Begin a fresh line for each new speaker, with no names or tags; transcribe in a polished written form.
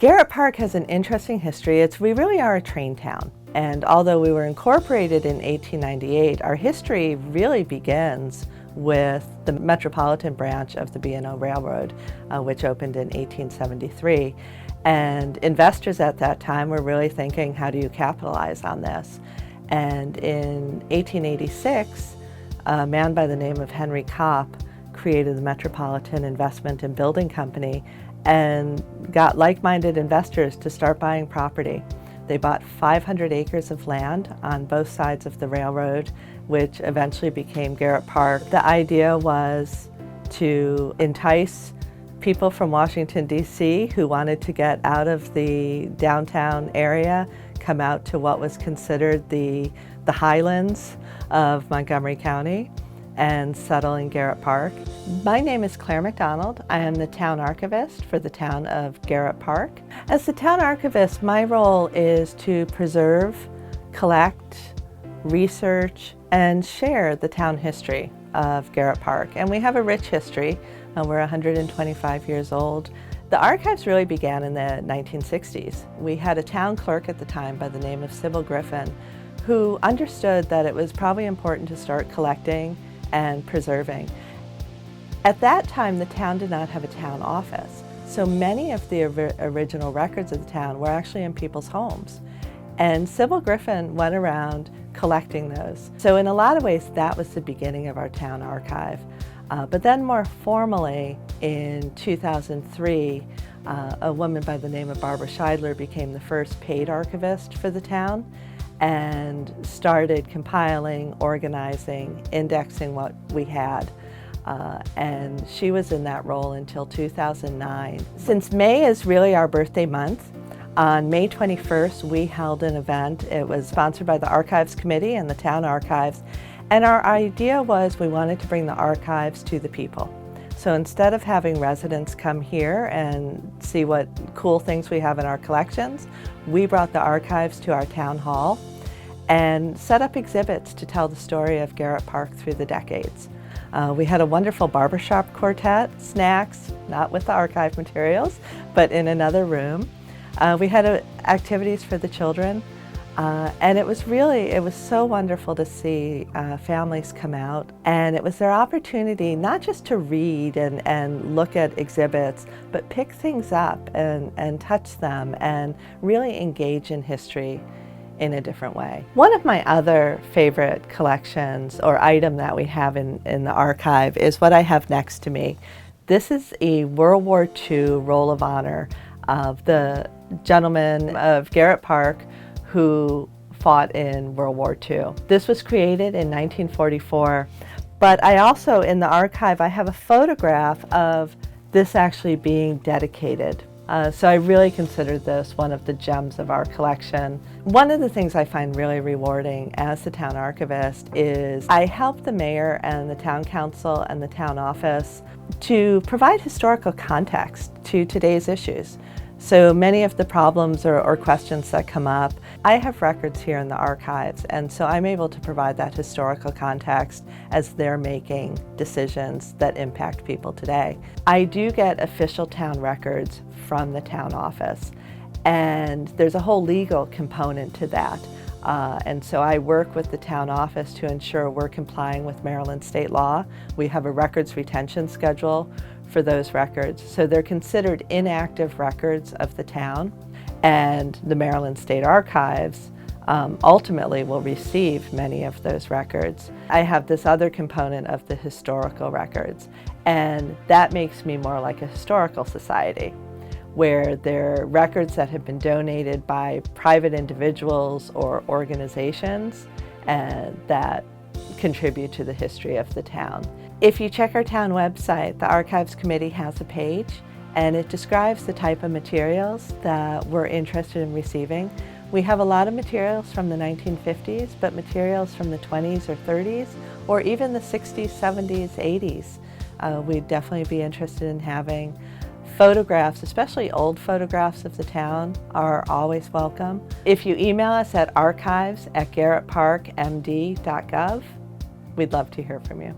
Garrett Park has an interesting history. We really are a train town. And although we were incorporated in 1898, our history really begins with the metropolitan branch of the B&O Railroad, which opened in 1873. And investors at that time were really thinking, how do you capitalize on this? And in 1886, a man by the name of Henry Kopp created the Metropolitan Investment and Building Company and got like-minded investors to start buying property. They bought 500 acres of land on both sides of the railroad, which eventually became Garrett Park. The idea was to entice people from Washington, D.C. who wanted to get out of the downtown area, come out to what was considered the highlands of Montgomery County and settle in Garrett Park. My name is Claire McDonald. I am the town archivist for the town of Garrett Park. As the town archivist, my role is to preserve, collect, research, and share the town history of Garrett Park. And we have a rich history. We're 125 years old. The archives really began in the 1960s. We had a town clerk at the time by the name of Sybil Griffin, who understood that it was probably important to start collecting and preserving. At that time, the town did not have a town office, so many of the original records of the town were actually in people's homes. And Sybil Griffin went around collecting those. So in a lot of ways, that was the beginning of our town archive. But then more formally, in 2003, a woman by the name of Barbara Scheidler became the first paid archivist for the town and started compiling, organizing, indexing what we had. And she was in that role until 2009. Since May is really our birthday month, on May 21st we held an event. It was sponsored by the Archives Committee and the Town Archives. And our idea was we wanted to bring the archives to the people. So instead of having residents come here and see what cool things we have in our collections, we brought the archives to our town hall and set up exhibits to tell the story of Garrett Park through the decades. We had a wonderful barbershop quartet, snacks, not with the archive materials, but in another room. We had activities for the children. And it was so wonderful to see families come out, and it was their opportunity not just to read and look at exhibits, but pick things up and touch them and really engage in history in a different way. One of my other favorite collections or item that we have in the archive is what I have next to me. This is a World War II Roll of Honor of the gentleman of Garrett Park who fought in World War II. This was created in 1944, but I also, in the archive, I have a photograph of this actually being dedicated. So I really consider this one of the gems of our collection. One of the things I find really rewarding as the town archivist is I help the mayor and the town council and the town office to provide historical context to today's issues. So many of the problems or questions that come up, I have records here in the archives, and so I'm able to provide that historical context as they're making decisions that impact people today. I do get official town records from the town office, and there's a whole legal component to that. And so I work with the town office to ensure we're complying with Maryland state law. We have a records retention schedule for those records. So they're considered inactive records of the town, and the Maryland State Archives ultimately will receive many of those records. I have this other component of the historical records, and that makes me more like a historical society, where they're records that have been donated by private individuals or organizations and that contribute to the history of the town. If you check our town website, the Archives Committee has a page, and it describes the type of materials that we're interested in receiving. We have a lot of materials from the 1950s, but materials from the 20s or 30s, or even the 60s, 70s, 80s. We'd definitely be interested in having. Photographs, especially old photographs of the town, are always welcome. If you email us at archives@garrettparkmd.gov, we'd love to hear from you.